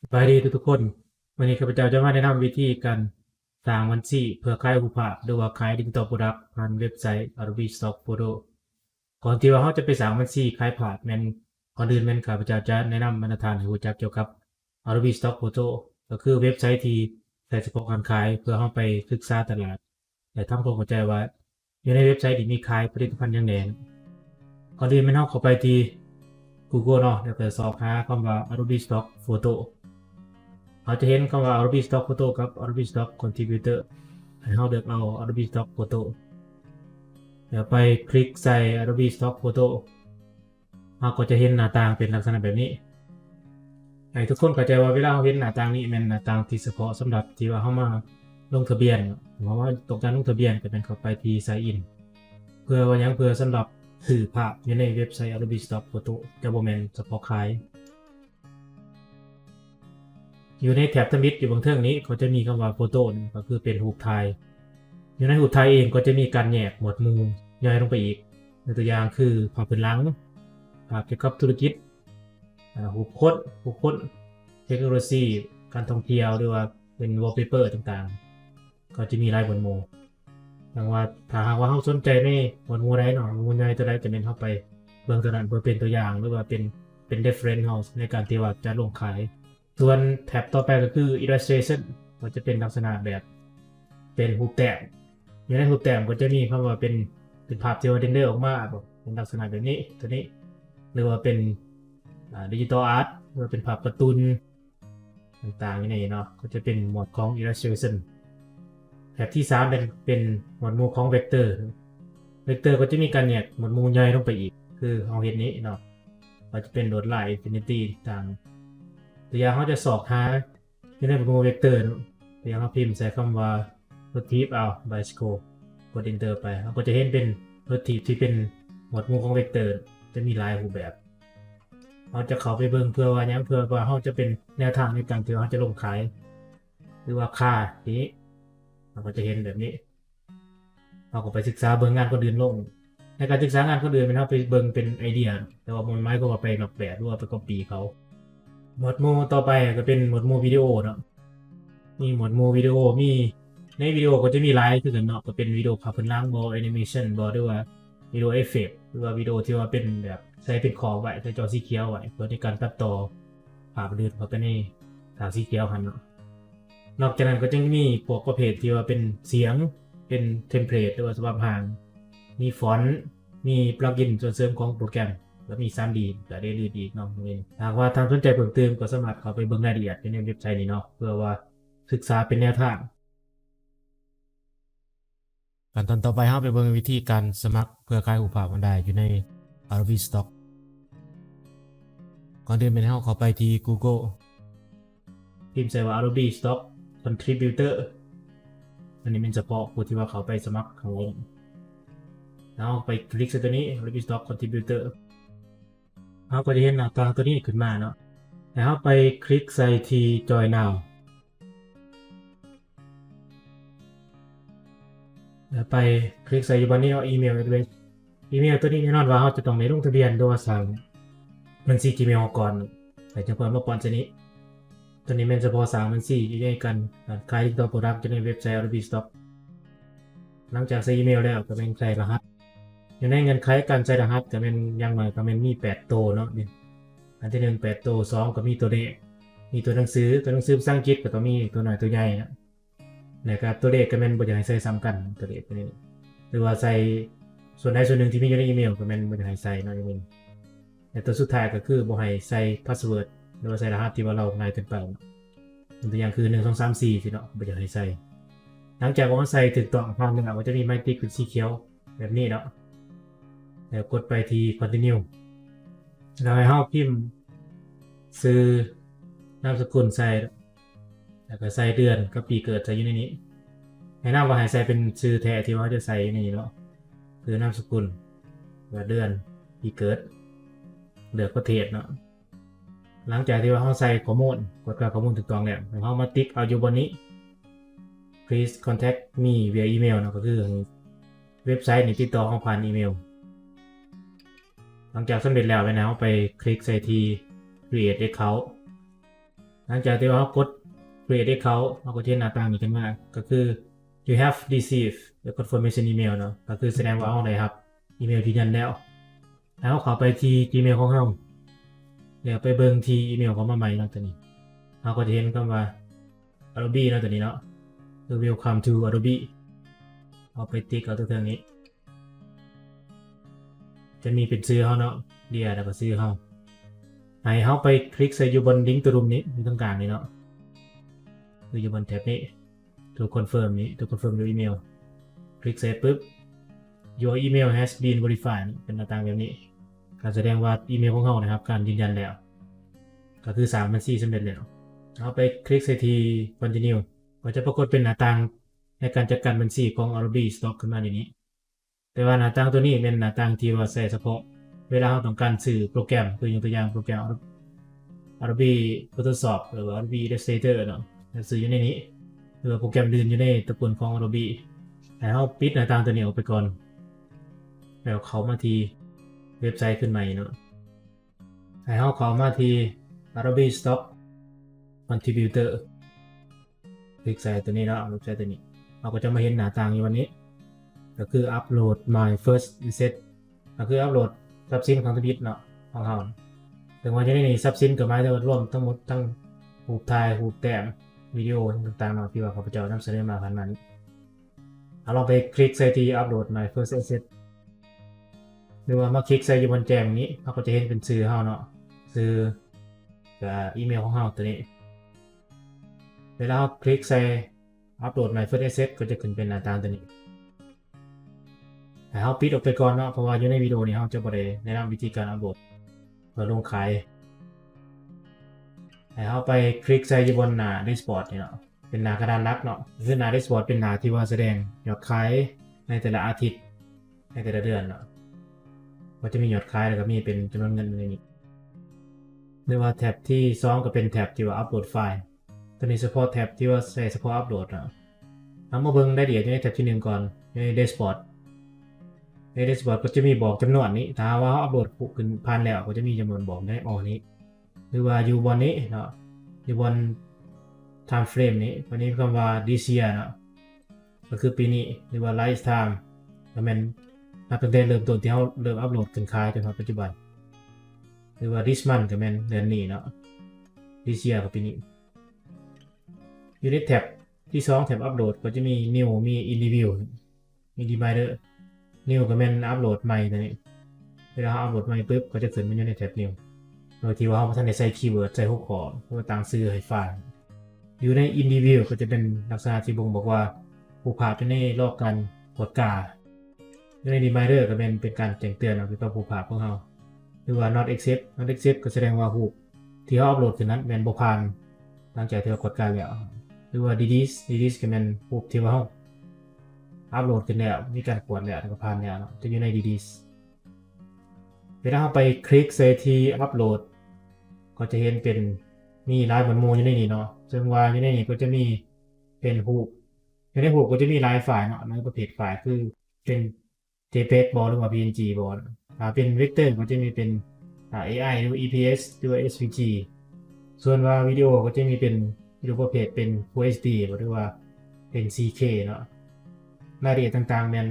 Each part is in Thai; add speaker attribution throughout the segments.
Speaker 1: สบายดีทุกคนวันนี้ข้าพเจ้าจะมาแนะนำวิธีการสร้างบัญชีเพื่อขายรูปภาพหรือว่าขายดิจิตอลโปรดักต์ผ่านเว็บไซต์ Adobe Stock Photo ก่อนที่ว่าเราจะไปสร้างบัญชีขายภาพก่อนอื่นข้าพเจ้าจะแนะนำมาตรฐานให้รู้จักเกี่ยวกับ Adobe Stock Photo ก็คือเว็บไซต์ที่ใช้เฉพาะการขายเพื่อเราไปศึกษาตลาดและทำความเข้าใจว่าอยู่ในเว็บไซต์ที่มีขายผลิตภัณฑ์อย่างแดงก่อนอื่นเราเข้าไปที่ Google เนาะแล้วก็สอบหาคำว่า Adobe Stock Photoเราจะเห็นคำว่า Adobe Stock Photo กับ Adobe Stock Contributor ให้เราเลือกเอา Adobe Stock Photo เดี๋ยวไปคลิกใส่ Adobe Stock Photo เราก็จะเห็นหน้าต่างเป็นลักษณะแบบนี้ให้ทุกคนเข้าใจว่าเวลาเราเห็นหน้าต่างนี้เป็นหน้าต่างที่เฉพาะสำหรับที่ว่าเรามาลงทะเบียนเพราะว่าตรงการลงทะเบียนจะเป็นเข้าไปที่ Sign In เพื่อว่ายังเพื่อสำหรับสื่อภาพอยู่ในเว็บไซต์ Adobe Stock Photo จะบ่แม่นเฉพาะขายอยู่ในแถบทมิตอยู่บนเครื่องนี้เขาจะมีคำว่าโฟโต้ก็คือเป็นรูปถ่ายอยู่ในรูปถ่ายเองก็จะมีการแยกหมวดหมู่ย่อยลงไปอีกในตัวอย่างคือภาพพื้นหลังภาพเกี่ยวกับธุรกิจรูปโค้ดเทคโนโลยีการท่องเที่ยวหรือว่าเป็นวอลเปเปอร์ต่างๆก็จะมีหลายหมวดหมู่อย่างว่าถ้าหากว่าเราสนใจในหมวดหมู่ใดเนาะหมวดหมู่ใดตัวใดจะเป็นเข้าไปเบื้องตัวนั้นเพื่อเป็นตัวอย่างหรือว่าเป็น reference เราในการที่ว่าจะลงขาย ส่วนแท็บต่อไปก็คือ illustration ก็จะเป็นลักษณะแบบเป็นรูปแต้มอยู่ในรูปแต้มก็จะมีคำว่าเป็นภาพที่ว่าเรนเดอร์ออกมาแบบเป็นลักษณะแบบนี้ตัวนี้หรือว่าเป็นดิจิตอลอาร์ตหรือว่าเป็นภาพการ์ตูนต่างๆนี่เนาะก็จะเป็นหมวดของ illustration แท็บที่3เป็นหมวดหมู่ของ vector vector ก็จะมีการแยกหมวดหมู่ย่อยลงไปอีกคือเราเห็นนี้เนาะก็จะเป็นลวดลาย infinity ต่างตัวอย่างเขาจะสอบหาอยู่ในหมวดหมู่ vector ตัวอย่างเขาพิมพ์ใส่คำว่า motif เอา bicycle กด enter ไปเราก็จะเห็นเป็น motif ที่เป็นหมวดหมู่ของ vector จะมีหลายรูปแบบเราจะเข้าไปเบิ่งเพื่อว่ายังเพื่อว่าเขาจะเป็นแนวทางในการที่เขาจะลงขายหรือว่าค่านี้เราก็จะเห็นแบบนี้เราก็ไปศึกษาเบิ่งงานคนอื่นลงในการศึกษางานคนอื่นเป็นเขาไปเบิ่งเป็นไอเดียแต่ว่ามันไม่ก็ว่าไปหลอกแบบหรือว่าไปก๊อปปี้เขาหมวดหมู่ต่อไปก็เป็นหมวดหมู่วิดีโอเนาะมีหมวดหมู่วิดีโอมีในวิดีโอก็จะมีหลายคือกันเนาะก็เป็นวิดีโอภาพพื้นหลังบอแอนิเมชันบอหรือว่าวิดีโอเอฟเฟกต์หรือว่าวิดีโอที่ว่าเป็นแบบใช้เป็นขอบไว้ใช้จอสีเขียวไว้เพื่อในการตัดต่อภาพลื่นเข้าไปในฉากสีเขียวหันเนาะนอกจากนั้นก็จะมีพวกประเภทที่ว่าเป็นเสียงเป็นเทมเพลตหรือว่าสภาพหางมีฟอนต์มีปลั๊กอินส่วนเสริมของโปรแกรมแล้วมี 3D ก็ได้ลื่นอีกเนาะหากว่าทางสนใจเพิ่มเติมก็สามารถเข้าไปเบิ่งรายละเอียดในเว็บไซต์นี้เนาะเพื่อว่าศึกษาเป็นแนวทางขั้นตอนต่อไปเราไปเบิ่งวิธีการสมัครเพื่อขายรูปภาพออนไลน์อยู่ใน Adobe Stock ก่อนอื่นเป็นเราเข้าไปที่ Google พิมพ์ใส่ว่า Adobe Stock Contributor อันนี้เป็นเฉพาะผู้ที่ว่าเขาไปสมัครของแล้วไปคลิกที่ตัวนี้ Adobe Stock Contributor เราก็จะเห็นหน้าตาตัวนี้ขึ้นมาเนาะแล้วไปคลิกใส่ที่ Join Now แล้วไปคลิกใส่อยู่บนนี้เอาอีเมลไปอีเมลตัวนี้แน่นอนว่าเราจะต้องในลงทะเบียนโดยสั่งบัญชี Gmail ก่อนใส่จังหวะมาก่อนชนิดตัวนี้เป็นเฉพาะสั่งบัญชีอยู่ในกันขายตัวโปรดักต์จะในเว็บไซต์ Adobe Stock หลังจากใส่อีเมลแล้วก็เป็นใส่รหัสอยู่ในเงินไขการใส่รหัสก็เป็นยังไงก็เป็นมี8ตัวเนาะนี่อันที่1 8ตัว2ก็มีตัวเลขมีตัวหนังสือภาษาอังกฤษก็ต้องมีตัวหน่อยตัวใหญ่นะนะครับตัวเลขก็เป็นบ่อยากให้ใส่ซ้ำกันตัวเลขนี้หรือว่าใส่ส่วนใดส่วนหนึ่งที่มีอยู่ในอีเมลก็เป็นบ่อยากให้ใส่เนาะอย่างนี้แต่ตัวสุดท้ายก็คือบ่ให้ใส่พาสเวิร์ดหรือว่าใส่รหัสที่ว่าเราง่ายเกินไปตัวอย่างคือ1 2 3 4สิเนาะบ่อยากให้ใส่หลังจากว่าใส่ถูกต้องพร้อมแล้วก็จะมีไม้ติ๊กเป็นสีเขียวแบบนี้เนาะแล้วกดไปที่ continue แล้วให้เราพิมพ์ซื้อนามสกุลใส่แล้วก็ใส่เดือนกับปีเกิดใส่อยู่ในนี้ให้นำว่าให้ใส่เป็นชื่อแท้ที่ว่าจะใส่ในนี้เนาะคือนามสกุลและเดือนปีเกิดเลือกประเทศเนาะหลังจากที่ว่าเราใส่ข้อมูลกดกับข้อมูลถูกต้องแล้วเรามาติ๊กเอาอยู่บนนี้ please contact me via email นะก็คือเว็บไซต์นี้ติดต่อเราผ่านอีเมลหลังจากสำเร็จแล้วไปคลิกใส่ที่ create account หลังจากที่เรากด create ให้เขาก็จะเห็นหน้าต่างนี้ขึ้นมาก็คือ you have received the confirmation email เนาะก็คือแสดงว่าเราได้รับอีเมลยืนยันแล้วเข้าไปที่ Gmail ของเราเดี๋ยวไปเบิ่งที่อีเมลของมาใหม่เนาะตัวนี้เราก็จะเห็นคำว่า Adobe เนาะตัวนี้เนาะคือ welcome to Adobe เอาไปติ๊กเอาตัวเทืองนี้จะมีเป็นชื่อเขาเนาะเดียแล้วก็ชื่อเขาให้เขาไปคลิกใส่อยู่บนลิงก์ตัวรูปนี้อยู่ตรงกลางนี้เนาะคืออยู่บนแท็บนี้ตัวคอนเฟิร์มนี้ตัวคอนเฟิร์ม your email คลิกเสร็จปุ๊บ your email has been verified เป็นหน้าต่างแบบนี้การแสดงว่าอีเมลของเขานะครับการยืนยันแล้วก็คือ3บัญชีสำเร็จแล้วเอาไปคลิกใส่ที่ continue ก็จะปรากฏเป็นหน้าต่างในการจัดการบัญชีของ Adobe Stock ขึ้นมาในนี้แต่ว่าหน้าต่างตัวนี้เป็นหน้าต่างที่ว่าใช้เฉพาะเวลาเราต้องการสื่อโปรแกรมคืออย่างตัวอย่างโปรแกรม Adobe Photoshop หรือว่า Adobe Illustrator เนาะสื่ออยู่ในนี้หรือโปรแกรมอื่นอยู่ในตระกูลของ Adobe ให้เราปิดหน้าต่างตัวนี้ออกไปก่อนแล้วเข้ามาที่เว็บไซต์ขึ้นใหม่เนาะให้เราเข้ามาที่ Adobe Stock Contributor คลิกใส่ตัวนี้เนาะเว็บไซต์ตัวนี้เราก็จะมาเห็นหน้าต่างอยู่วันนี้ก็คือ upload my first asset ก็คืออัปโหลดทรัพย์สินของธุรกิจเนาะของเราถึงว่าจะได้ในทรัพย์สินกับหมายถึงรวมทั้งหมดทั้งรูปถ่ายรูปแต้มวิดีโอต่างๆเนาะที่ว่าข้าพเจ้านำเสนอมาผ่านมานี้เราลองไปคลิกใส่ที่ upload my first asset หรือว่ามาคลิกใส่อยู่บนแจมนี้เราก็จะเห็นเป็นชื่อเราเนาะชื่อกับอีเมลของเราตัวนี้เวลาเราคลิกใส่ upload my first asset ก็จะขึ้นเป็นหน้าต่างตัวนี้ให้เราปิดออกไปก่อนเนาะเพราะว่าอยู่ในวิดีโอนี้เราจะบ่ได้แนะนำวิธีการอัปโหลดเพื่อลงขายให้เราไปคลิกใส่อยู่บนหน้า dashboard นี่เนาะเป็นหน้ากระดานหลักเนาะคือหน้า dashboard เป็นหน้าที่ว่าแสดงยอดขายในแต่ละอาทิตย์ในแต่ละเดือนเนาะก็จะมียอดขายแล้วก็มีเป็นจำนวนเงินในนี้หรือว่าแท็บที่2ก็เป็นแท็บที่ว่าอัปโหลดไฟล์ตัวนี้เฉพาะแท็บที่ว่าใช้เฉพาะอัปโหลดเนาะเอามาเบิ่งรายละเอียดในแท็บที่1ก่อนใน dashboardใน dashboard ก็จะมีบอกจำนวนนี้ถ้าว่าอัปโหลดขึ้นผ่านแล้วก็จะมีจำนวนบอกในนี้หรือว่าอยู่บนนี้เนาะอยู่บน time frame นี้วันนี้คำว่า this year เนาะก็คือปีนี้หรือว่า lifetime ก็เป็นนับตั้งแต่เริ่มต้นที่เราเริ่มอัปโหลดขึ้นขายจนถึงปัจจุบันหรือว่า this month ก็เป็นเดือนนี้เนาะ this year ก็ปีนี้อยู่ในแท็บที่2แท็บอัปโหลดก็จะมี new มี in review มี reminder new ก็เป็นอัปโหลดใหม่ตัวนี้เวลาอัปโหลดใหม่ปุ๊บก็จะขึ้นมาอยู่ในแท็บ new โดยที่ว่าเราไม่ทันได้ใส่คีย์เวิร์ดใส่หัวข้อเพื่อตั้งชื่อให้ไฟล์อยู่ใน in review ก็จะเป็นลักษณะที่บ่งบอกว่าผู้ผาอยู่ในรอบการกดกาอยู่ใน reminder ก็เป็นการแจ้งเตือนเกี่ยวกับผู้ผาของเราหรือว่า not accept ก็แสดงว่ารูปที่เราอัปโหลดขึ้นนั้นเป็นบ่ผ่านหลังจากที่เรากดการแล้วหรือว่า delete ก็เป็นรูปที่ว่าเราอัปโหลดขึ้นแล้วมีการกดแล้วก็ผ่านแล้วจะอยู่ใน delete เวลาเราไปคลิกใส่ที่อัปโหลดก็จะเห็นเป็นมีลายหมวดหมู่อยู่ในนี้เนาะซึ่งว่าอยู่ในนี้ก็จะมีเป็นรูปอยู่ในรูปก็จะมีลายไฟล์เนาะในประเภทไฟล์คือเป็น JPEG บอหรือว่า PNG บอเป็นเวกเตอร์ก็จะมีเป็น AI หรือ EPS หรือ SVG ส่วนว่าวิดีโอก็จะมีเป็นวิดีโอประเภทเป็น Full HD หรือว่าเป็น 4K เนาะรายละเอียดต่างๆนั้น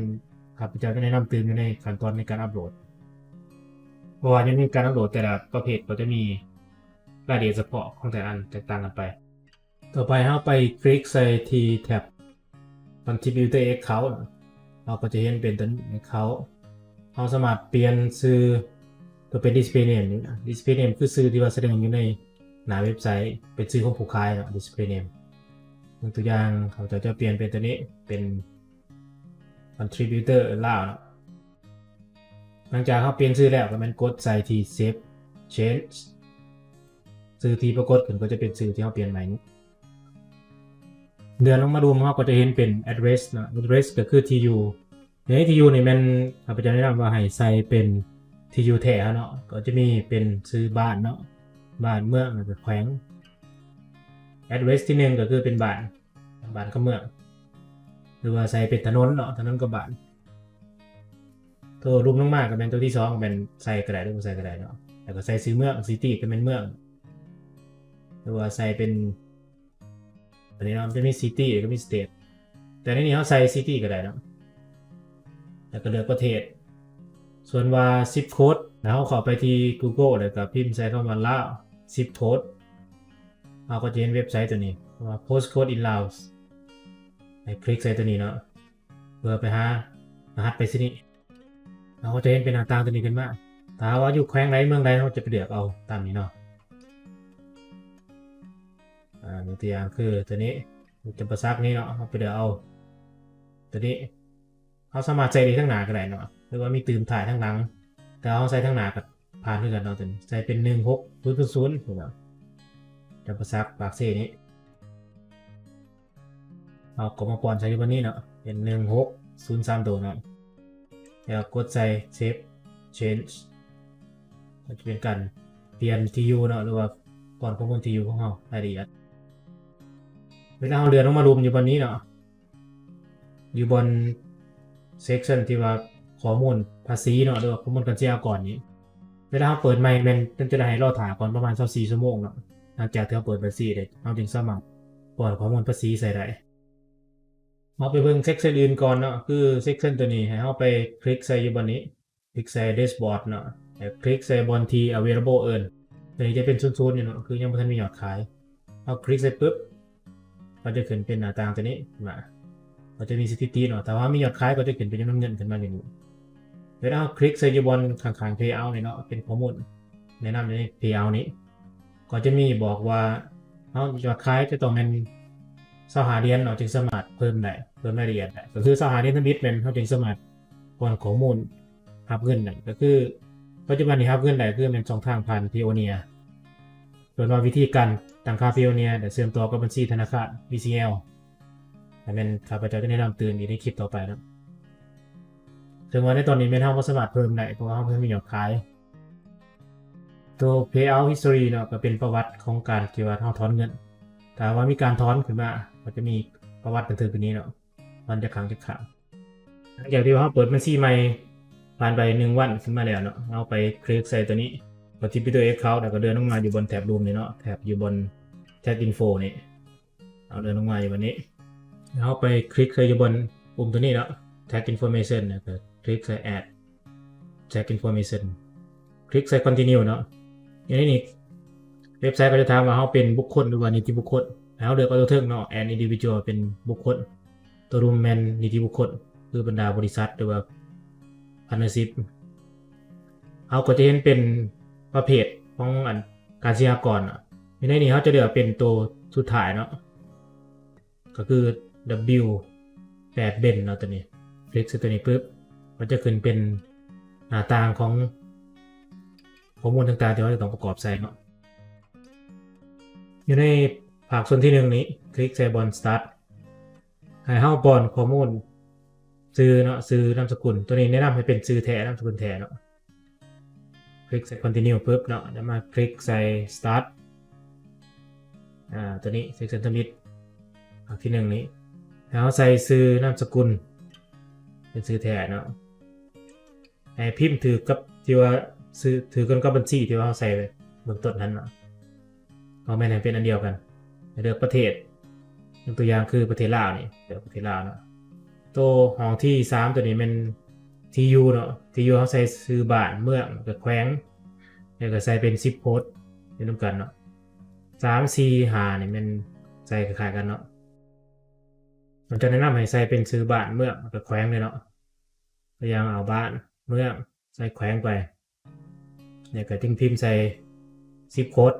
Speaker 1: ครับจะแนะนำเตือนอยู่ในขั้นตอนในการอัปโหลดเพราะว่าในการอัปโหลดแต่ละประเภทก็จะมีรายละเอียดเฉพาะของแต่ละอันแตกต่างกันไปต่อไปเราไปคลิกใส่ที่แท็บ Contributor Account เราก็จะเห็นเป็นตัว Account เราสามารถเปลี่ยนชื่อตัวเป็น Display Name นี่นะ Display Name คือชื่อที่ว่าแสดงอยู่ในหน้าเว็บไซต์เป็นชื่อของผู้ขายเนาะ Display Name ตัวอย่างเขาจะเปลี่ยนเป็นตัวนี้เป็น Contributor ล่าเนาะหลังจากเขาเปลี่ยนชื่อแล้วก็มันกดใส่ที่ Save Change ชื่อที่ปรากฏขึ้นก็จะเป็นชื่อที่เขาเปลี่ยนใหม่นี้เดือนลงมาดูเขาก็จะเห็นเป็น address นะ address ก็คือ TU ใน TU นี่มันข้าพเจ้าแนะนำว่าให้ใส่เป็น TU แท้เนาะก็จะมีเป็นชื่อบ้านเนาะบ้านเมืองหรือแขวง address ที่1ก็คือเป็นบ้านกับเมืองหรือว่าใส่เป็นถนนเนาะถนนกับบ้านตัวรูปลงมาก็เป็นตัวที่2เป็นใส่กระดาษหรือใส่กระดาษเนาะแล้วก็ใส่ชื่อเมือง city ก็เป็นเมือง รือว่าใส่เป็นอันนี้เนาะจะมี city หรือก็มี state แต่ในนี้เขาใส่ city ก็ได้เนาะแล้วก็เลือกประเทศส่วนว่า zip code แล้วเขาเข้าไปที่ Google แล้วก็พิมพ์ใส่คำว่าลาว zip code เราก็จะเห็นเว็บไซต์ตัวนี้ว่า postcode in Laos ให้คลิกใส่ตัวนี้เนาะเพื่อไปหารหัสไปสินี่เราก็จะเห็นเป็นหน้าต่างตัวนี้ขึ้นมาถ้าว่าอยู่แขวงใดเมืองใดเราจะไปเลือกเอาตามนี้เนาะมีตัวอย่างคือตัวนี้จะประซักนี้เนาะเราไปเลือกเอาตัวนี้เขาสามารถใส่ได้ทั้งหน้าก็ได้เนาะหรือว่ามีตื่นถ่ายทั้งหลังแต่เขาใส่ทั้งหน้ากับผ่านด้วยกันเนาะตัวนี้ใส่เป็น1600ถูกไหมจะประซักปากเซ่นี้เอากดมาปอนใส่อยู่บนนี้เนาะเป็น1603ตัวเนาะแล้วกดใส่ save change ก็จะเป็นการเปลี่ยน TU เนาะหรือว่าปอนข้อมูล TU ของเรารายละเอียดเวลาเราเลื่อนลงมารวมอยู่บนนี้เนาะอยู่บน section ที่ว่าข้อมูลภาษีเนาะหรือว่าข้อมูลการเสียก่อนนี้เวลาเราเปิดใหม่มันจะได้ให้รอถ่ายก่อนประมาณ24ชั่วโมงเนาะหลังจากที่เราเปิดบัญชีได้เราจึงสามารถปล่อยข้อมูลภาษีใส่ได้เราไปเบิ่ง section อื่นก่อนเนาะคือ section ตัวนี้ให้เราไปคลิกใส่อยู่บนนี้คลิกใส่ dashboard เนาะคลิกใส่บนที่ available earn ตัวนี้จะเป็นศูนย์ๆอยู่เนาะคือยังไม่ทันมียอดขายเราคลิกใส่ปุ๊บก็จะขึ้นเป็นหน้าต่างตัวนี้มาก็จะมีสถิติเนาะแต่ว่ามียอดขายก็จะขึ้นเป็นจำนวนเงินขึ้นมาอย่างนี้เวลาเราคลิกใส่อยู่บนข้างๆ payout นี่เนาะเป็นข้อมูลแนะนำใน payout นี้ก็จะมีบอกว่าเอายอดขายจะต้องเป็น25 เหรียญเนาะจึงสามารถเพิ่มได้เพิ่มรายละเอียดได้ก็คือ25 เหรียญทั้งบิตเป็นเขาจึงสามารถปอนข้อมูลหับเงินได้ก็คือปัจจุบันนี้หับเงินได้คือเป็น2 ทางผ่าน Payoneer ส่วนว่าวิธีการตั้งค่า Payoneer เดี๋ยวเชื่อมต่อกับบัญชีธนาคาร BCL แต่เป็นข้าพเจ้าจะแนะนำเตือนในคลิปต่อไปนะถึงว่าในตอนนี้ไม่เท่าก็สามารถเพิ่มได้เพราะว่าเขาเพิ่มมียอดขายตัว Payout History เนาะก็เป็นประวัติของการที่ว่าเขาถอนเงินแต่ว่ามีการถอนขึ้นมาก็จะมีประวัติบันทึกตัวนี้เนาะมันจะขังหลังจากที่เขาเปิดบัญชีใหม่ผ่านไป1 วันขึ้นมาแล้วเนาะเอาไปคลิกใส่ตัวนี้กดที่ตัว Account แล้วก็เดินลงมาอยู่บนแท็บรูมนี่เนาะแท็บอยู่บน Chat Info นี่เอาเดินลงมาอยู่บนนี้เอาไปคลิกใส่อยู่บนปุ่มตัวนี้เนาะ Tag Information นะก็คลิกใส่ Add Tag Information คลิกใส่ Continue เนาะอย่างนี้เว็บไซต์ก็จะถามว่าเขาเป็นบุคคลหรือว่านิติบุคคลแล้วเลือกเอาตัวเทิงเนาะ an individual เป็นบุคคลตัวรูมแมนนิติบุคคลคือบรรดาบริษัทหรือว่าพาร์ทเนอร์ชิพเขาก็จะเห็นเป็นประเภทของการเสียก่อนในนี้เขาจะเลือกเป็นตัวสุดท้ายเนาะก็คือ W 8 เบนเนาะตัวนี้คลิกตัวนี้ปุ๊บมันจะขึ้นเป็นหน้าต่างของข้อมูลต่างๆที่เราจะต้องประกอบใส่เนาะอยู่ในภาคส่วนที่1นี้คลิกใส่บน start ให้เข้าบนข้อมูลซื้อเนาะซื้อนามสกุลตัวนี้แนะนำให้เป็นซื้อแท้นามสกุลแท้เนาะคลิกใส่ continue ปุ๊บเนาะแล้วมาคลิกใส่ start ตัวนี้ section submit ภาคที่1นี้แล้วใส่ซื้อนามสกุลเป็นซื้อแท้เนาะให้พิมพ์ถือกับที่ว่าซื้อถือกันกับบัญชีที่ว่าเขาใส่ไปเบื้องต้นนั้นเนาะเอาแม่นให้เป็นอันเดียวกันเลือกประเทศตัวอย่างคือประเทศลาวนี่เลือกประเทศลาวเนาะตัวห้องที่3ตัวนี้เป็น TU เนาะ TU เขาใส่ซื้อบ้านเมืองกับแขวงแล้วก็ใส่เป็น10 โพสต์เป็นร่วมกันเนาะ3 4 5นี่มันใส่คล้ายๆกันเนาะมันจะแนะนำให้ใส่เป็นซื้อบ้านเมืองกับแขวงเลยเนาะตัวอย่างเอาบ้านเมืองใส่แขวงไปเนี่ยก็ทิ้งพิมพ์ใส่10 โค้ด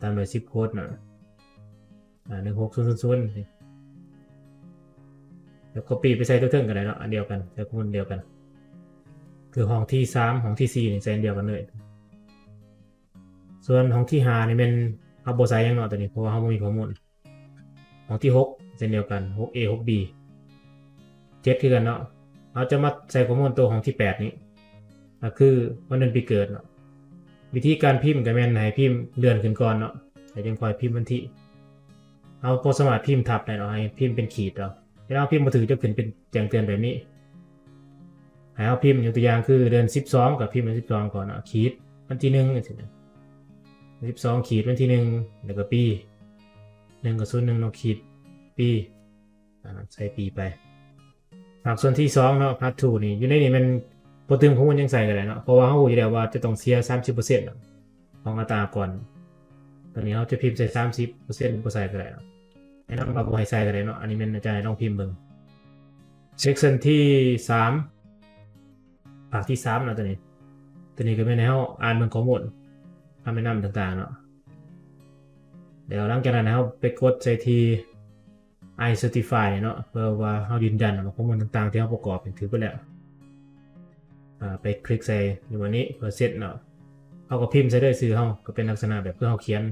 Speaker 1: ตามด้วย10 โค้ดเนาะ1600แล้วก็ปีไปใส่ตัวเทิงกันเลยเนาะอันเดียวกันแต่คนเดียวกันคือห้องที่3ห้องที่4นี่ใส่อันเดียวกันเลยส่วนห้องที่5นี่เป็นเอาโบไซยังเนาะตัวนี้เพราะว่าเขาไม่มีข้อมูลห้องที่6เช่นเดียวกัน 6A 6B 7คือกันเนาะเราจะมาใส่ข้อมูลตัวห้องที่8นี้ก็คือวันเดือนปีเกิดเนาะวิธีการพิมพ์ก็แม่นให้พิมพ์เดือนขึ้นก่อนเนาะแต่ยังคอยพิมพ์วันที่เอาพอสามารถพิมพ์ทับได้เนาะให้พิมพ์เป็นขีดเนาะแล้วพิมพ์มาถือจะขึ้นเป็นแจ้งเตือนแบบนี้ให้เอาพิมพ์อยู่ตัวอย่างคือเดือน12กับพิมพ์เดือน12ก่อนเนาะขีดวันที่1นี่สิ 12ขีดวันที่1แล้วก็ปี1กับ01เนาะขีดปีใส่ปีไปหากส่วนที่2เนาะพาร์ท2นี่อยู่ในนี้มันบ่ถึงของมันยังใส่กันได้เนาะเพราะว่าเฮารู้อยู่แล้วว่าจะต้องเสีย 30% เนาะของอัตราก่อนตอนนี้เราจะพิมพ์ใส่ 30% บ่ใส่ก็ได้เนาะแนะนำว่าบ่ให้ใส่ก็ได้เนาะอันนี้มันอาจารย์ลองพิมพ์เบิ่งเซกชันที่3ภาคที่3เนาะตัวนี้ก็แม่นให้เฮาอ่านเบิ่งข้อมูลคำแนะนำต่างๆเนาะเดี๋ยวหลังจากนั้นเฮาไปกดใส่ที่ I certify เนาะเพื่อว่าเฮายืนยันว่าข้อมูลต่างๆที่เฮาประกอบเป็นถือไปแล้วไปคลิกใส่อยู่วันนี้เพื่อเสร็จเนาะเฮาก็พิมพ์ใส่ด้วยชื่อเฮาก็เป็นลักษณะแบบเพื่อเฮาเขียน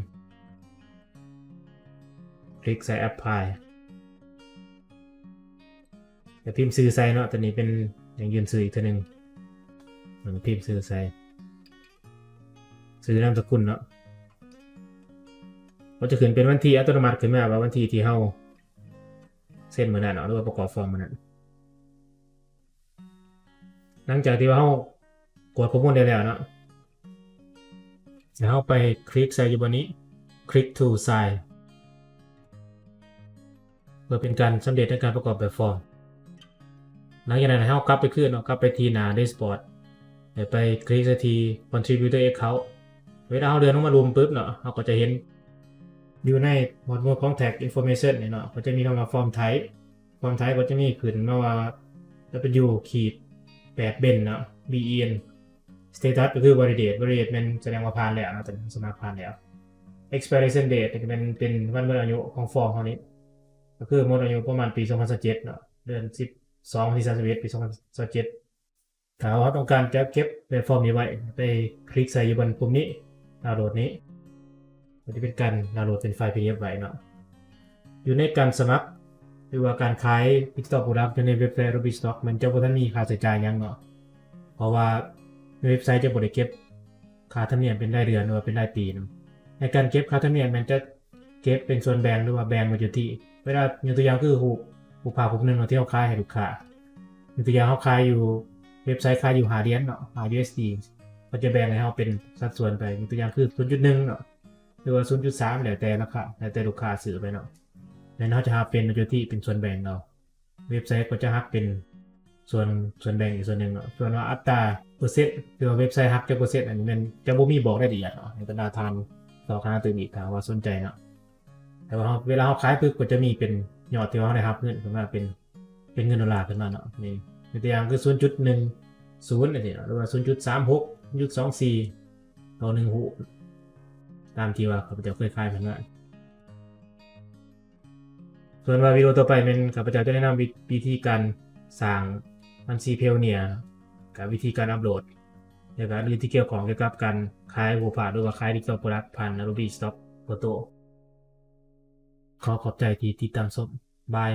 Speaker 1: คลิกใส่ apply จะพิมพ์ชื่อใส่เนาะตัวนี้เป็นอย่างยืนชื่ออีกตัวนึงมันพิมพ์ชื่อใส่ชื่อนามสกุลเนาะก็จะขึ้นเป็นวันที่อัตโนมัติขึ้นมาว่าวันที่ที่เฮาเส้นเหมือนนั้นเนาะหรือว่าประกอบฟอร์มเหมือนนั้นหลังจากที่ว่าเฮากดข้อมูลได้แล้วเนาะเดี๋ยวเฮาไปคลิกใส่อยู่บนนี้คลิก to sign เพื่อเป็นการสำเร็จในการประกอบแบบฟอร์มหลังจากนั้นเฮากลับไปขึ้นเนาะกลับไปที่หน้า dashboard เดี๋ยวไปคลิกที่ contributor account เวลาเฮาเดินลงมารวมปุ๊บเนาะเฮาก็จะเห็นอยู่ในหมวดหมู่ของ tag information เนี่ยเนาะก็จะมีคำว่า form type ก็จะมีขึ้นมาว่า w ขีด8เบนเนาะ ben status ก็คือ validate มันแสดงว่าผ่านแล้วนะแต่สมัครผ่านแล้ว expiration date ก็เป็นวันหมดอายุของฟอร์มเท่านี้ก็คือหมดอายุประมาณปี2027เนาะเดือน12วันที่31ปี2027ถ้าเราต้องการจะเก็บแบบฟอร์มนี้ไว้ไปคลิกใส่อยู่บนปุ่มนี้ดาวน์โหลดนี้ก็จะเป็นการดาวน์โหลดเป็นไฟล์ PDF ไว้เนาะอยู่ในการสมัครหรือว่าการขาย Digital Product ในเว็บไซต์ Adobe Stock มันจะบ่ทันมีค่าใช้จ่ายหยังเนาะเพราะว่าเว็บไซต์จะบ่ได้เก็บค่าธรรมเนียมเป็นรายเดือนหรือว่าเป็นรายปีนะในการเก็บค่าธรรมเนียมมันจะเก็บเป็นส่วนแบ่งหรือว่าแบ่งมาอยู่ที่เวลายกตัวอย่างคือหูภาพรูปนึงที่เราขายให้ลูกค้ายกตัวอย่างเขาขายอยู่เว็บไซต์ขายอยู่$5เนาะ$USD ก็จะแบ่งให้เราเป็นสัดส่วนไปยกตัวอย่างคือ 0.1 เนาะหรือว่า 0.3 แล้วแต่ราคาแล้วแต่ลูกค้าซื้อไปเนาะแล้วเขาจะหักเป็นมาอยู่ที่เป็นส่วนแบ่งเราเว็บไซต์ก็จะหักเป็นส่วนแบ่งอีกส่วนหนึ่งเนาะส่วนว่าอัตราเปอร์เซ็นต์หรือว่าเว็บไซต์หักจากเปอร์เซ็นต์อันนี้มันจะบ่มีบอกได้ละเอียดเนาะในตลาดทางต่อคณะตื่นอีกถ้าว่าสนใจเนาะแต่ว่าเวลาเขาขายปุ๊บก็จะมีเป็นยอดที่เขาได้รับเงินขึ้นมาเป็นเงินดอลลาร์ขึ้นมาเนาะนี่ตัวอย่างคือ 0.10 อันนี้เนาะหรือว่า 0.36 0.24 ต่อ1หูตามที่ว่าเขาจะเคยขายมาส่วนว่าวิดีโอต่อไปเป็นข้าพเจ้าจะแนะนำวิธีการสร้างบัญชีเพลเนียกับวิธีการอัปโหลดแล้วก็เรื่องที่เกี่ยวข้องเกี่ยวกับการขายรูปภาพหรือว่าขาย Digital Product ผ่าน Adobe Stock Photo ขอบใจที่ติดตามชมบาย